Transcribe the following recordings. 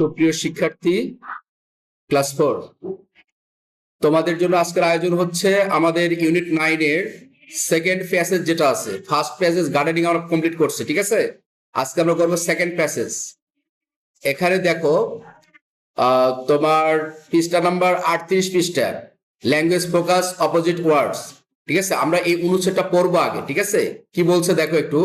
সুপ্রিয় শিক্ষার্থী ক্লাস 4, তোমাদের জন্য আজকের আয়োজন হচ্ছে আমাদের ইউনিট 9 এর সেকেন্ড প্যাসেজ যেটা আছে। ফার্স্ট প্যাসেজ গার্ডেনিং আমরা কমপ্লিট করছি, ঠিক আছে। আজকে আমরা করবো সেকেন্ড প্যাসেজ। এখানে দেখো তোমার পৃষ্ঠা নাম্বার 38 পৃষ্ঠা, ল্যাঙ্গুয়েজ ফোকাস অপোজিট ওয়ার্ডস, ঠিক আছে। আমরা এই অনুচ্ছেদটা পড়বো আগে, ঠিক আছে। কি বলছে দেখো একটু।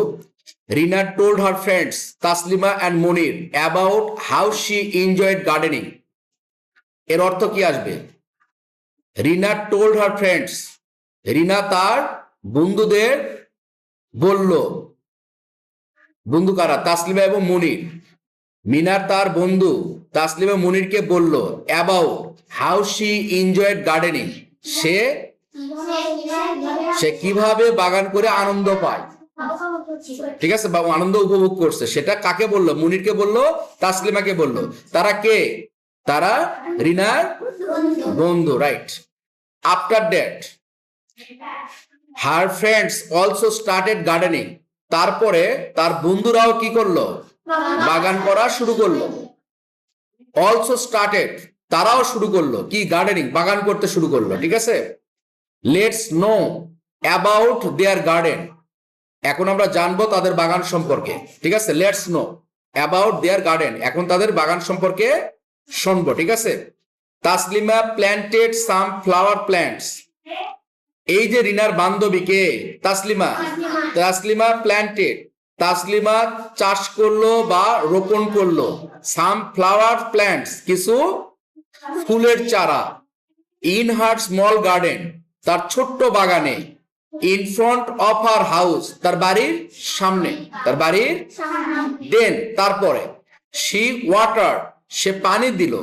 রিনা told her friends Taslima and Monir about how she enjoyed gardening। এর অর্থ কি আসবে? রিনা told her friends, রিনা তার বন্ধুদের বলল। বন্ধু কারা? তাসলিমা এবং মনির। মিনার তার বন্ধু তাসলিমা মনিরকে বলল about how she enjoyed gardening, সে কিভাবে বাগান করে আনন্দ পায়, ঠিক আছে, বা আনন্দ উপভোগ করছে। সেটা কাকে বললো? মনিরকে বললো, তাসলিমাকে বললো। তারা কে? তারা রিনার বন্ধু, right. After that her friends also started gardening. তারপরে তার বন্ধুরাও কি করলো? বাগান করা শুরু করলো। অলসো স্টার্টেড, তারাও শুরু করলো কি? গার্ডেনিং, বাগান করতে শুরু করলো, ঠিক আছে। Let's know about their garden. এখন আমরা জানবো তাদের বাগান সম্পর্কে, ঠিক আছে। Let's know about their garden, এখন তাদের বাগান সম্পর্কে শুনবো, ঠিক আছে। তাসলিমা প্ল্যান্টেড সাম ফ্লাওয়ার প্ল্যান্টস। এই যে রিনার বান্ধবীকে তাসলিমা, তাসলিমা প্ল্যান্টেড, তাসলিমা চাষ করলো বা রোপণ করলো সাম ফ্লাওয়ার প্ল্যান্টস, কিছু ফুলের চারা। ইন হার স্মল গার্ডেন, তার ছোট্ট বাগানে। In front of her house, তার বাড়ির সামনে, তার বাড়ির। দেন, তারপরে। শি ওয়াটার, সে পানি দিল।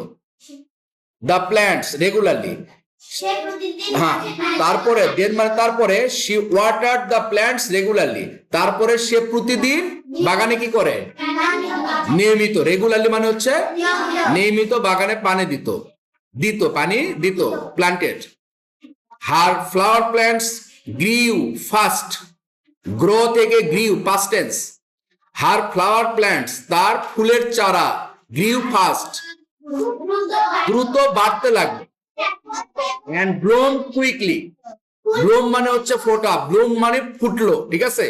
দ্য প্ল্যান্টস রেগুলারলি, হ্যাঁ। তারপরে দেন মানে তারপরে she water the plants regularly, তারপরে সে প্রতিদিন বাগানে কি করে? নিয়মিত। রেগুলারলি মানে হচ্ছে নিয়মিত বাগানে পানি দিত, পানি দিত। Planted. Her flower plants grew fast, grow থেকে grew past tense. Her flower plants, তার ফুলের চারা, গ্রিউ ফাস্ট, দ্রুত বাড়তে লাগবে। and bloom quickly, ব্লুম মানে হচ্ছে ফোটা, ব্লুম মানে ফুটলো, ঠিক আছে।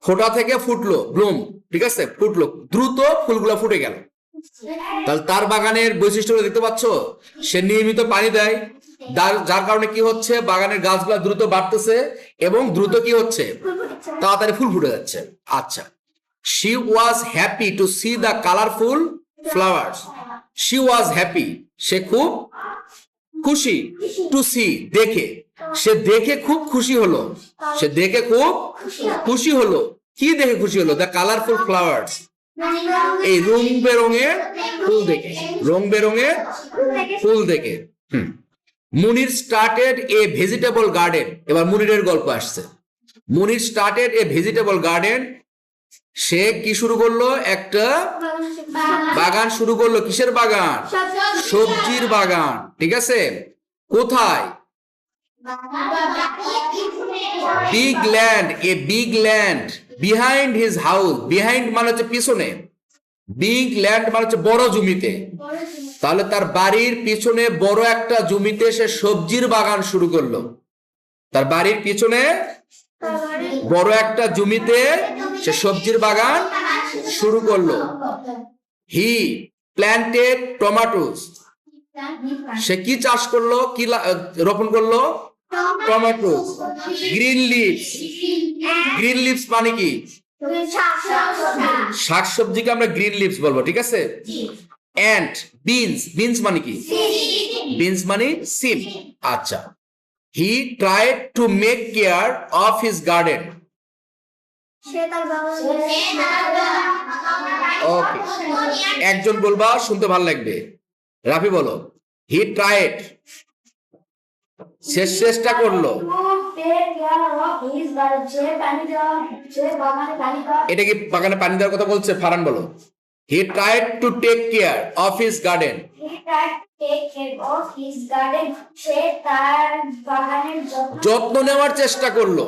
ফোটা থেকে ফুটলো, ব্লুম, ঠিক আছে, ফুটলো, দ্রুত ফুলগুলো ফুটে গেল। তাহলে তার বাগানের বৈশিষ্ট্যগুলো দেখতে পাচ্ছ। সে নিয়মিত পানি দেয়, যার কারণে কি হচ্ছে? বাগানের গাছগুলো দ্রুত বাড়তেছে এবং দ্রুত কি হচ্ছে? তাড়াতাড়ি ফুল ফুটে যাচ্ছে। আচ্ছা। she was happy to see the colorful flowers, she was happy, সে খুব খুশি। টু সি, দেখে, সে দেখে খুব খুশি হলো, সে দেখে খুব খুশি হলো। কি দেখে খুশি হলো? দ্য কালারফুল ফ্লাওয়ার্স, এই রং বেরঙের ফুল দেখে, রং বেরঙের ফুল দেখে। মুনির স্টার্টেড এ ভেজিটেবল গার্ডেন। এবার মুনিরের গল্প আসছে। মুনির স্টার্টেড এ ভেজিটেবল গার্ডেন, সে কি শুরু করলো? একটা বাগান শুরু করলো। কিসের বাগান? সবজির বাগান, ঠিক আছে। কোথায়? Big land, a big land behind his house. Behind মানে হচ্ছে পিছনে, বিগ ল্যান্ড মানে হচ্ছে বড় জমিতে। তাহলে তার বাড়ির পিছনে বড় একটা জমিতে সে সবজির বাগান শুরু করলো। তার বাড়ির পিছনে বড় একটা জমিতে সে সবজির বাগান শুরু করলো। হি প্ল্যান্টেড টমেটোস, সে কি চাষ করলো? কি রোপণ করলো? Tomatoes. Green leaves, green leaves মানে কি? শাকসবজিকে আমরা গ্রিন লিভস বলবো, ঠিক আছে। এন্ড বিনস, বিনস মানে কি? বিনস মানে সিম। আচ্ছা। He tried to make care of his garden. Okay, একজন বলবা, শুনতে ভালো লাগবে। রাফি বলো। হি ট্রাইড, সে চেষ্টা করলো। এটা কি বাগানে পানি দেওয়ার কথা বলছে? ফারান বলো। He tried to take care of his garden. যত্ন নেওয়ার চেষ্টা করলো,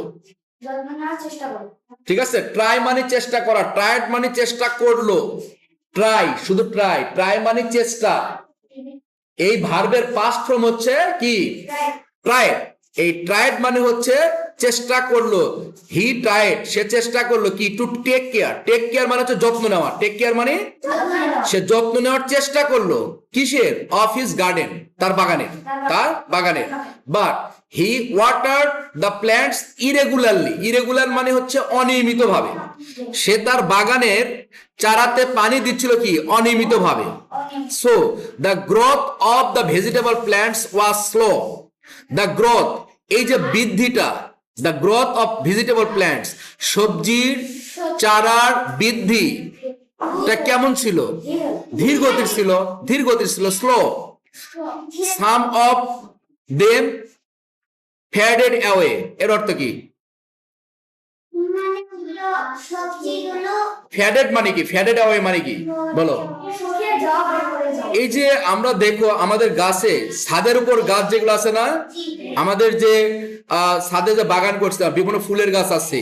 ঠিক আছে। ট্রাই মানে চেষ্টা করা, ট্রাইড মানে চেষ্টা করলো। ট্রাই, শুধু ট্রাই, ট্রাই মানে চেষ্টা। এই ভার্বের পাস্ট ফর্ম হচ্ছে কি? ট্রাইড। এই ট্রাইড মানে হচ্ছে চেষ্টা করলো। হি ট্রাইড, সে চেষ্টা করলো কি? To take care. Take care মানে হচ্ছে যত্ন নেওয়া। টেক কেয়ার মানে সে যত্ন নেওয়ার চেষ্টা করলো। কিসের? অফ হিজ গার্ডেন, তার বাগানের, তার বাগানের। But he water the plants irregularly. Irregular মানে হচ্ছে অনিয়মিত ভাবে। সে তার বাগানের চারাতে পানি দিচ্ছিল কি? অনিয়মিত ভাবে। So the growth of the vegetable plants was slow. The growth, এই যে বৃদ্ধিটা, the growth of vegetable plants, সবজির চারার বৃদ্ধি টা কেমন ছিল? ধীর গতির ছিল, ধীর গতির ছিল, slow. Some of them faded away, এর অর্থ কি? ফেডেড মানে কি? ফেডেড অ্যাওয়ে মানে কি বলো? এই যে আমরা দেখো আমাদের গাছে, ছাদের উপর গাছ যেগুলো আছে না, আমাদের যে ছাদে যে বাগান করছে, বিভিন্ন ফুলের গাছ আছে,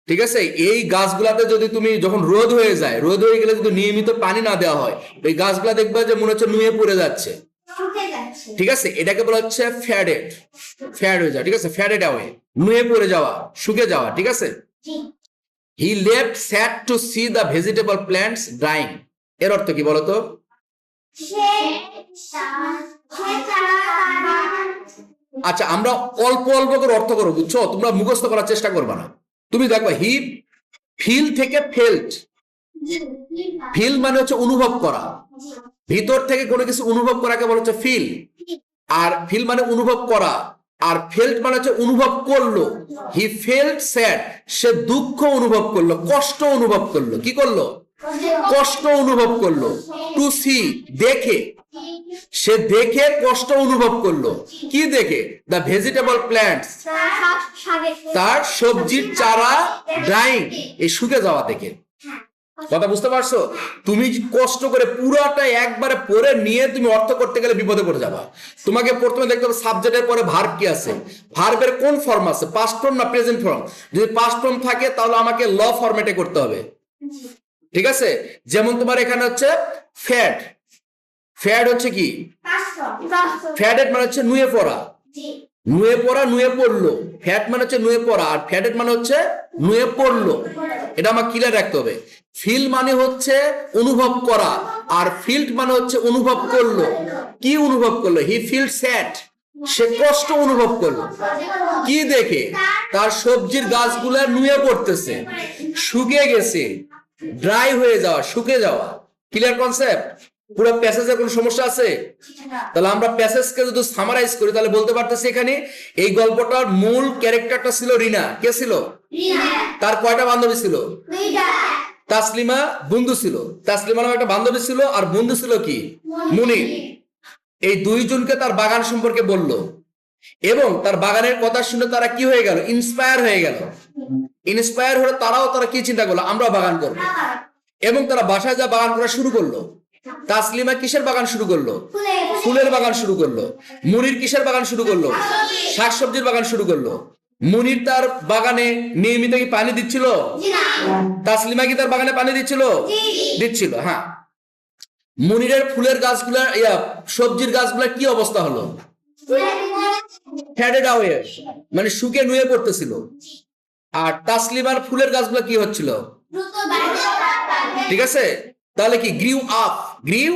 ঠিক আছে, এই গাছগুলাতে যদি তুমি যখন রোদ হয়ে যায়, রোদ হয়ে গেলে যদি নিয়মিত পানি না দেওয়া হয়, এই গাছগুলা দেখবে যে মনে হচ্ছে নুয়ে পড়ে যাচ্ছে, ঠিক আছে, এটাকে বলা হচ্ছে ফ্যাডেড, ফ্যাড হয়ে যাওয়া, ঠিক আছে, ফ্যাডেড অ্যাওয়ে, নুয়ে পড়ে যাওয়া, শুকে যাওয়া, ঠিক আছে। He left sad to see the vegetable plants drying, এর অর্থ কি বলতো? আচ্ছা, আমরা অল্প অল্প করে অর্থ করো, বুঝছো, তোমরা মুখস্থ করার চেষ্টা করবে না। তুমি দেখো, হি ফিল থেকে ফেল্ট, ফিল মানে হচ্ছে অনুভব করা, ভিতর থেকে কোনো কিছু অনুভব করাকে বলা হচ্ছে ফিল, আর ফিল মানে অনুভব করা, আর ফেল্ট মানে হচ্ছে অনুভব করলো। হি ফেল্ট স্যাড, সে দুঃখ অনুভব করলো, কষ্ট অনুভব করলো। কি করলো? কষ্ট অনুভব করলো। টু সি, দেখে, সে দেখে কষ্ট অনুভব করলো। কি দেখে? দ্য ভেজিটেবল প্ল্যান্টস, তার সবজির চারা ড্রাইং, এই শুকে যাওয়া দেখে। কথা বুঝতে পারছো? তুমি কষ্ট করে পুরাটা একবারে পড়ে নিয়ে তুমি অর্থ করতে গেলে বিপদে পড়ে যাবা। তোমাকে প্রথমে দেখতে হবে সাবজেক্টের পরে ভার্ব কি আছে, ভার্বের কোন ফর্ম আছে, পাস্ট ফর্ম না প্রেজেন্ট ফর্ম। যদি পাস্ট ফর্ম থাকে তাহলে আমাকে ল ফরম্যাটে করতে হবে, ঠিক আছে। যেমন তোমার এখানে হচ্ছে ফ্যাড, ফ্যাড হচ্ছে কি? ফ্যাডেড মানে হচ্ছে নুয়ে পড়া, নুয়ে পড়া, নুয়ে পড়লো। ফ্যাট মানে হচ্ছে নুয়ে পড়া, আর ফ্যাডেড মানে হচ্ছে নুয়ে পড়লো। এটা আমার ক্লিয়ার রাখতে হবে। ফিল মানে হচ্ছে অনুভব করা, আর ফিল্ড মানে হচ্ছে অনুভব করলো। কি অনুভব করলো? হি ফিল স্যাড, সে কষ্ট অনুভব করলো। কি দেখে? তার সবজির গাছগুলা নুয়ে পড়তেছে, শুকিয়ে গেছে, ড্রাই হয়ে যাওয়া, শুকে যাওয়া। Clear concept? পুরো প্যাসেজের কোনো সমস্যা আছে? তাহলে আমরা প্যাসেজকে যদি সামারাইজ করি তাহলে বলতে পারতেছি এখানে এই গল্পটার মূল ক্যারেক্টারটা ছিল রিনা। কে ছিল? তার কয়টা বান্ধবী ছিল? তাসলিমা, বন্ধু ছিল। তাসলিমা নামে একটা বান্ধবী ছিল, আর বন্ধু ছিল কি? মুনির। এই দুইজনকে তার বাগান সম্পর্কে বলল, এবং তার বাগানের কথা শুনে তারা কি হয়ে গেল? ইন্সপায়ার হয়ে গেল। ইন্সপায়ার হলে তারা কি চিন্তা করলো? আমরা বাগান করবো। এবং তারা বাসায় যা বাগান করা শুরু করলো। তাসলিমা কিসের বাগান শুরু করলো? ফুলের বাগান শুরু করলো। মুনির কিসের বাগান শুরু করলো? শাকসবজির বাগান শুরু করলো। মুনির তার বাগানে নিয়মিত কি পানি দিচ্ছিল? তাসলিমা কি তার বাগানে পানি দিচ্ছিল? দিচ্ছিল, হ্যাঁ। মুনিরের ফুলের গাছগুলা, সবজির গাছগুলার কি অবস্থা হলো? ফ্যাডেড অ্যাওয়ে, মানে শুকে নুয়ে পড়তেছিল। আর তাসলিমার ফুলের গাছগুলা কি হচ্ছিল? ঠিক আছে, তাহলে কি? Grew up, grew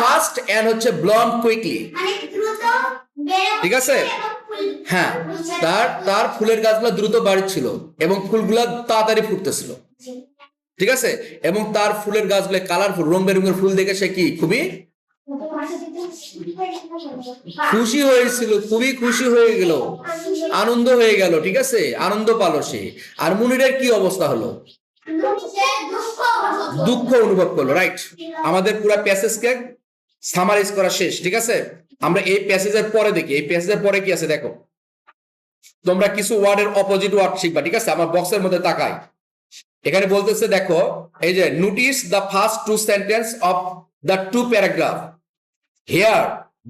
fast and হচ্ছে ব্লম কুইকলি, ঠিক আছে, হ্যাঁ। তার ফুলের গাছগুলো দ্রুত বাড়ছিল এবং ফুলগুলা তাড়াতাড়ি ফুটতেছিল, ঠিক আছে। এবং তার ফুলের গাছগুলো কালারফুল, রং বেরঙের ফুল দেখে সে কি খুবই খুশি হয়েছিল, খুবই খুশি হয়ে গেল, আনন্দ হয়ে গেল, ঠিক আছে, আনন্দ পালো সে। আর মুনিরের কি অবস্থা হলো? দুঃখ অনুভব করলো, রাইট। আমাদের পুরো প্যাসেজকে সামারাইজ করা শেষ, ঠিক আছে। আমরা এই প্যাসেজের পরে দেখি, এই প্যাসেজের পরে কি আছে দেখো। তোমরা কিছু ওয়ার্ডের অপোজিট ওয়ার্ড শিখবা, ঠিক আছে। আমার বক্সের মধ্যে তাকাই, এখানে বলতেছে দেখো, এই যে notice the first two sentence of the two paragraph here,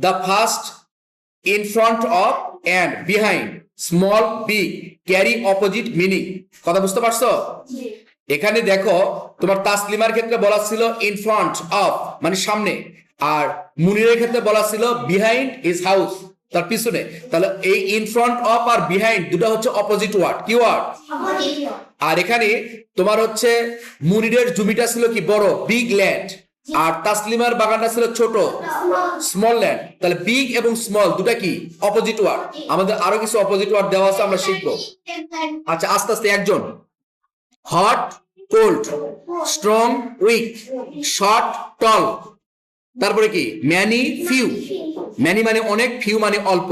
the first in front of and behind, small big, carry opposite meaning. কথা বুঝতে পারছো? এখানে দেখো তোমার তাসলিমার ক্ষেত্রে বলা ছিল ইন ফ্রন্ট অফ মানে সামনে, আর মুনিরের ক্ষেত্রে বলা ছিল বিহাইন্ড হিজ হাউস তার পিছনে। তাহলে এই ইন ফ্রন্ট অফ আর বিহাইন্ড দুটো হচ্ছে অপোজিট ওয়ার্ড, কি ওয়ার্ড? আর এখানে তোমার হচ্ছে মুনিরের জমিটা ছিল কি বড়, বিগ ল্যান্ড, আর তাসলিমার বাগানটা ছিল ছোট, স্মল ল্যান্ড। তাহলে বিগ এবং স্মল দুটা কি অপোজিট ওয়ার্ড। আমাদের আরো কিছু অপোজিট ওয়ার্ড দেওয়া আছে, আমরা শিখবো। আচ্ছা আস্তে আস্তে একজন। Hot cold, strong weak, short tall, তারপরে কি ম্যানি ফিউ, ম্যানি মানে অনেক, ফিউ মানে অল্প,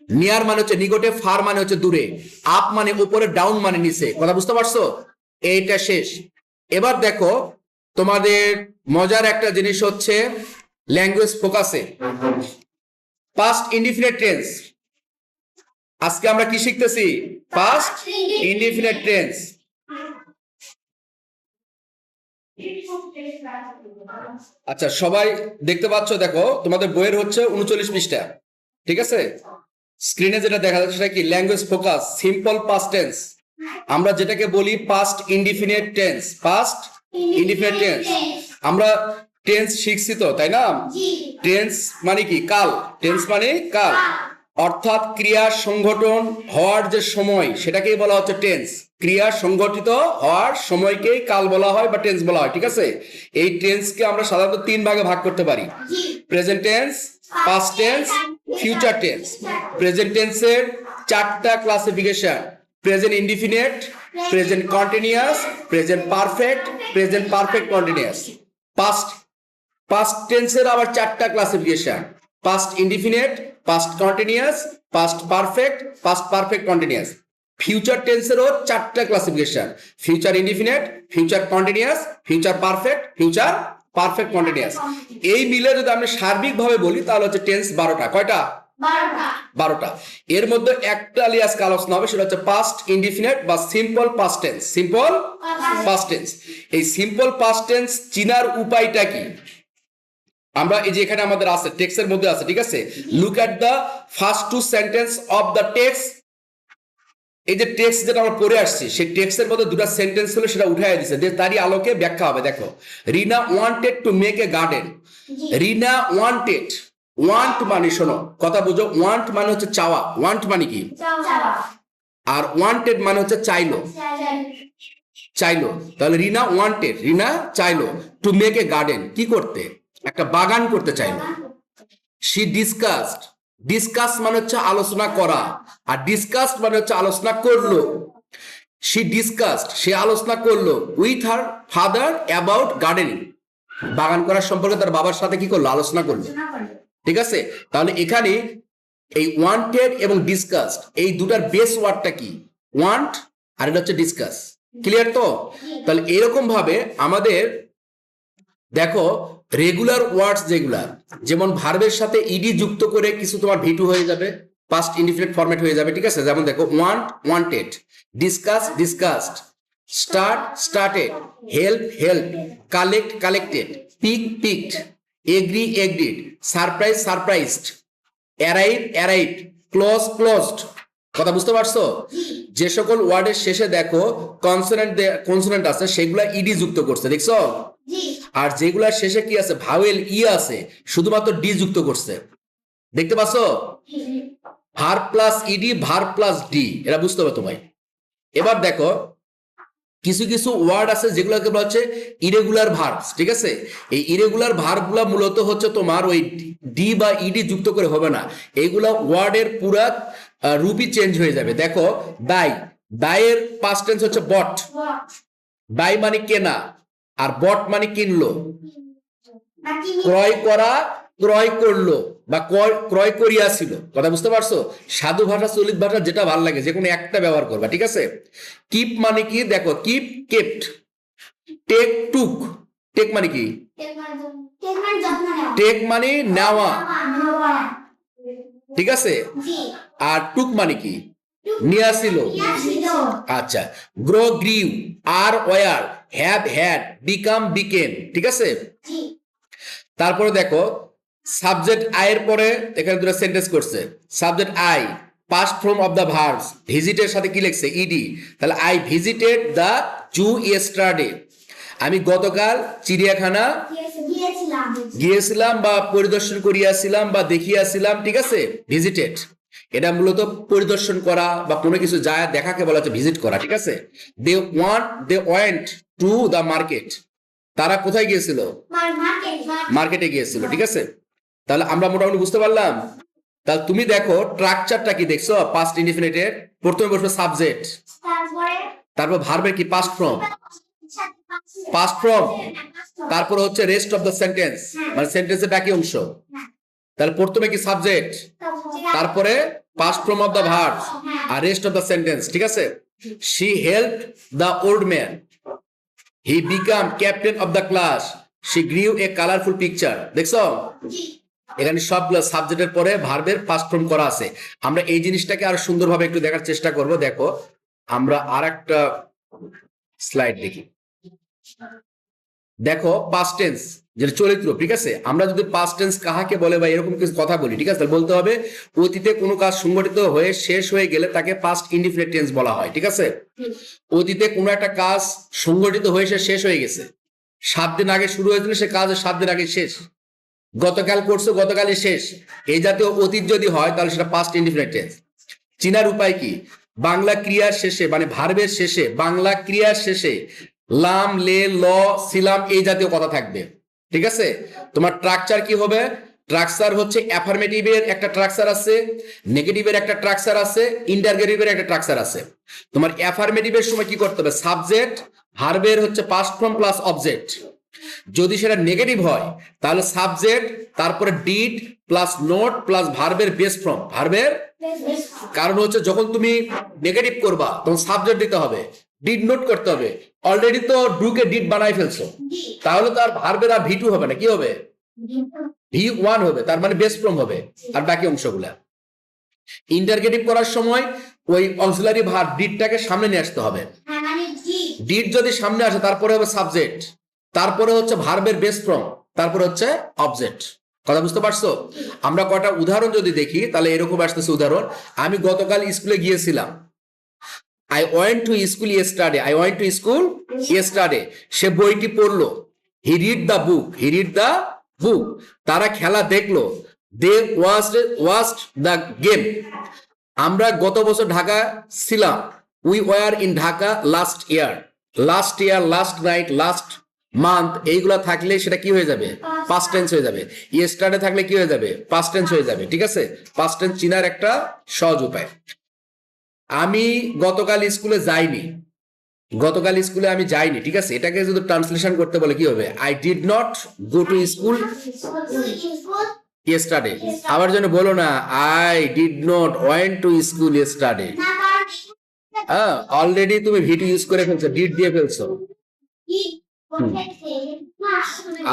নিয়ার মানে হচ্ছে নিকটে, ফার মানে হচ্ছে দূরে, আপ মানে উপরে, ডাউন মানে নিচে। কথা বুঝতে পারছো? এইটা শেষ। এবার দেখো তোমাদের মজার একটা জিনিস হচ্ছে ল্যাঙ্গুয়েজ ফোকাসে পাস্ট ইনডিফিনিট টেন্স। আজকে আমরা কি শিখতেছি? Past indefinite tense. আচ্ছা সবাই দেখতে পাচ্ছ, দেখো তোমাদের বইয়ের হচ্ছে 39 পৃষ্ঠা, ঠিক আছে? স্ক্রিনে যেটা দেখা যাচ্ছে সেটা কি? Language focus, simple past tense. আমরা যেটাকে বলি past indefinite tense, past indefinite tense. আমরা টেন্স শিখছি তো, তাই না? টেন্স মানে কি? কাল। টেন্স মানে কাল, অর্থাৎ ক্রিয়া সংঘটন হওয়ার যে সময় সেটাকেই বলা হচ্ছে টেন্স। ক্রিয়া সংঘটিত হওয়ার সময়কেই কাল বলা হয় বা টেন্স বলা হয়, ঠিক আছে? এই টেন্সকে আমরা সাধারণত 3 ভাগে ভাগ করতে পারি: present tense, past tense, future tense. Present টেন্সের 4টা classification: present indefinite, present continuous, present perfect, present perfect continuous. Past টেন্সের আবার 4টা classification: past indefinite, past continuous, past perfect, past perfect continuous. Future টেন্সেরও 4টা classification: future indefinite, future continuous, future perfect, future perfect continuous. এই মিলে যদি আমরা সার্বিকভাবে বলি তাহলে হচ্ছে টেন্স 12টা। কয়টা? 12টা। এর মধ্যে একটা নিয়ে আজকে আলোচনা হবে, সেটা হচ্ছে পাস্ট ইনডিফিনিট বা simple past tense. Simple past tense. এই সিম্পল পাস্ট টেন্স চিনার উপায়টা কি? আমরা এই যে এখানে আমাদের আছে, টেক্সটের মধ্যে আছে, ঠিক আছে? Look at the first 2 sentence of the text. এই যে টেক্সট যেটা আমরা পড়ে আসছি, সেই টেক্সটের মধ্যে 2টা সেন্টেন্স ছিল, সেটা উঠাই দিছে, তারই আলোকে ব্যাখ্যা হবে। দেখো, Rina wanted to make a garden. Rina wanted, want মানে শোনো কথা বুঝো, ওয়ান্ট মানে হচ্ছে চাওয়া। ওয়ান্ট মানে কি? আর ওয়ান্টেড মানে হচ্ছে চাইলো, চাইলো। তাহলে রিনা ওয়ান্টেড, রিনা চাইলো টু মেক এ গার্ডেন, কি করতে? একটা বাগান করতে চাইলো। শি ডিসকাসড, ডিসকাস মানে হচ্ছে আলোচনা করা, আর ডিসকাসড মানে হচ্ছে আলোচনা করলো। শি ডিসকাসড, সে আলোচনা করলো with her father about gardening, বাগান করার সম্পর্কে তার বাবার সাথে কি করলো? আলোচনা করলো, ঠিক আছে? তাহলে এখানে এই ওয়ান্টেড এবং ডিসকাসড এই দুটার বেস ওয়ার্ডটা কি? ওয়ান্ট, আর এটা হচ্ছে ডিসকাস। ক্লিয়ার তো? তাহলে এরকম ভাবে আমাদের দেখো রেগুলার ওয়ার্ডস যেগুলা, যেমন ভার্বের সাথে ইডি যুক্ত করে কিছু তোমার ভিটু হয়ে যাবে, পাস্ট ইনডিফিনিট ফরম্যাট হয়ে যাবে, ঠিক আছে? যেমন দেখো want, wanted, discuss, discussed, start, started, help, help, collect, collected, pick, picked, agree, agreed, surprise, surprised, arrive, arrived, close, closed. কথা বুঝতে পারছো? যে সকল ওয়ার্ডের শেষে দেখো কনসোনেন্ট আছে সেগুলা ইডি যুক্ত করছে, দেখছো? আর যেগুলার শেষে কি আছে? ভাওয়েল ই আছে, শুধুমাত্র ডি যুক্ত করছে, দেখতে পাচ্ছো? Verb plus ED, verb plus D, এটা বুঝতে হবে তোমায়। এবার দেখো কিছু কিছু ওয়ার্ড আছে যেগুলোকে বলা হচ্ছে ইরেগুলার ভার্বস, ঠিক আছে? এই ইরেগুলার ভার্বগুলো মূলত হচ্ছে তোমার ওই ডি বা ইডি যুক্ত করে হবে না, এইগুলা ওয়ার্ডের পুরা রূপই চেঞ্জ হয়ে যাবে। দেখো বাই, বাইয়ের পাস্ট টেন্স হচ্ছে বট। বাই মানে কেনা, আর বট মানে কিনলো। ক্রয় করা, ক্রয় করলো, বা ক্রয় করিয়াছিল। কথা বুঝতে পারছো? সাধু ভাষা, চলিত ভাষা, যেটা ভালো লাগে যে কোনো একটা ব্যবহার করবা, ঠিক আছে? কিপ মানে কি? দেখো কিপ, কেপ্ট। টেক, টুক। টেক মানে কি? টেক মানে নেওয়া, ঠিক আছে? আর টুক মানে কি? নিয়াছিল। আচ্ছা, grow, grew, are, were, have, had, become, became, ঠিক আছে? তারপরে দেখো সাবজেক্ট আই এর পরে এখানে দুটো সেন্টেন্স করছে। Subject I, past form of the verbs, ভিজিটের সাথে কি লিখছে? ইডি। তাহলে I visited the zoo yesterday, আমি গতকাল চিড়িয়াখানা গিয়েছিলাম বা পরিদর্শন করিয়াছিলাম বা দেখিয়াছিলাম, ঠিক আছে? ভিজিটেড এটা মূলত পরিদর্শন করা বা কোনো কিছু যায় দেখাকে বলা হচ্ছে ভিজিট করা, ঠিক আছে? They went to the market, তারা কোথায় গিয়েছিল? মার্কেটে গিয়েছিল, ঠিক আছে? তাহলে আমরা মোটামুটি বুঝতে পারলাম। তাহলে তুমি দেখো স্ট্রাকচারটা কি দেখছো? পাস্ট ইনডিফিনিটের প্রথমে বসবে সাবজেক্ট, তারপর ভার্বের কি পাস্ট ফর্ম, তারপর হচ্ছে রেস্ট অফ দ্য সেন্টেন্স, মানে সেন্টেন্সের বাকি অংশ। তাহলে প্রথমে কি সাবজেক্ট, তারপরে past form of the verb আর রেস্ট অফ দ্য সেন্টেন্স, ঠিক আছে? She help the old man, he become captain of the class, she grew a colourful picture. দেখছো এখানে সবগুলো সাবজেক্টের পরে ভার্বের পাস্ট ফর্ম করা আছে। আমরা এই জিনিসটাকে আরো সুন্দরভাবে একটু দেখার চেষ্টা করব। দেখো আমরা আর একটা স্লাইড দেখি। দেখো পাস্ট টেন্স যেটা চরিত্র, ঠিক আছে? আমরা যদি পাস্ট টেন্স কাহাকে বলে বা এরকম কিছু কথা বলি, ঠিক আছে, তাহলে বলতে হবে অতীতে কোনো কাজ সংগঠিত হয়ে শেষ হয়ে গেলে তাকে পাস্ট ইনডিফিনিট টেন্স বলা হয়, ঠিক আছে? অতীতে কোনো একটা কাজ সংগঠিত হয়ে সে শেষ হয়ে গেছে, 7 দিন আগে শুরু হয়েছিল, সে কাজ 7 দিন আগে শেষ। গতকাল করছো, গতকালই শেষ, এই জাতীয় অতীত যদি হয় তাহলে সেটা পাস্ট ইনডিফিনিট টেন্স। চিনার উপায় কি? বাংলা ক্রিয়ার শেষে মানে ভার্বের শেষে, বাংলা ক্রিয়ার শেষে লাম, লে, ল, সিলাম এই জাতীয় কথা থাকবে, ঠিক আছে? তোমার স্ট্রাকচার কি হবে? স্ট্রাকচার হচ্ছে অ্যাফার্মেটিভের একটা স্ট্রাকচার আছে, নেগেটিভের একটা স্ট্রাকচার আছে, ইন্টারগেটিভের একটা স্ট্রাকচার আছে। তোমার অ্যাফার্মেটিভের সময় কি করতে হবে? সাবজেক্ট, ভার্বের হচ্ছে পাস্ট ফর্ম প্লাস অবজেক্ট। যদি সেটা নেগেটিভ হয় তাহলে সাবজেক্ট, তারপরে ডিড প্লাস নোট প্লাস ভার্বের বেস ফর্ম, ভার্বের। কারণ হচ্ছে যখন তুমি নেগেটিভ করবা তখন সাবজেক্ট দিতে হবে, ডিড নোট করতে হবে। অলরেডি তো ডুকে ডিড বানাই ফেলছো, তাহলে তো আর ভার্বের আর ভি2 হবে না, কি হবে? ভি1 হবে, তার মানে বেস ফর্ম হবে আর বাকি অংশগুলা। ইন্টারগেটিভ করার সময় ওই অক্সিলারি ভার্ব ডিডটাকে সামনে নিয়ে আসতে হবে। ডিড যদি সামনে আসে তারপরে হবে সাবজেক্ট, তারপরে হচ্ছে ভার্বের বেস ফর্ম, তারপরে হচ্ছে অবজেক্ট। কথা বুঝতে পারছো? আমরা কয়টা উদাহরণ যদি দেখি তাহলে এরকম আসতেছে উদাহরণ। আমি গতকাল স্কুলে গিয়েছিলাম, I went to school yesterday, I went to school yesterday, সে বইটি পড়লো, he read the book, তারা খেলা দেখলো, they watched the game, আমরা গত বছর ঢাকা ছিলাম, we were in Dhaka last year, last night, last month, এইগুলা থাকলে সেটা কি হয়ে যাবে? পাস্ট টেন্স হয়ে যাবে। ইয়েস্টারডে থাকলে কি হয়ে যাবে? পাস্ট টেন্স হয়ে যাবে, ঠিক আছে? পাস্ট টেন্স চিনার একটা সহজ উপায়। আমি গতকাল স্কুলে যাইনি, গতকাল স্কুলে আমি যাইনি, ঠিক আছে? এটাকে যদি ট্রান্সলেশন করতে বলে কি হবে? I did not go to school yesterday. আবার জন্য বলো না I did not went to school yesterday. হ্যাঁ, অলরেডি তুমি ভিটি ইউজ করে ফেলছো, ডিড দিয়ে ফেলছো।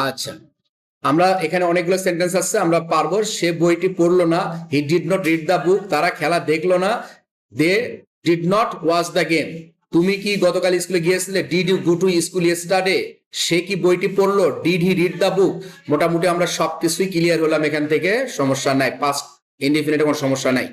আচ্ছা, আমরা এখানে অনেকগুলো সেন্টেন্স আছে, আমরা পারবো। সে বইটি পড়লো না, he did not read the book, তারা খেলা দেখলো না, they did not watch the game. তুমি কি গতকাল স্কুলে গিয়েছিলে? Did you go to school yesterday? সে কি বইটি পড়লো? Did he read the book? মোটামুটি আমরা সবকিছুই ক্লিয়ার হলাম এখান থেকে, সমস্যা নাই, পাস্ট ইনডিফিনিটে কোনো সমস্যা নাই।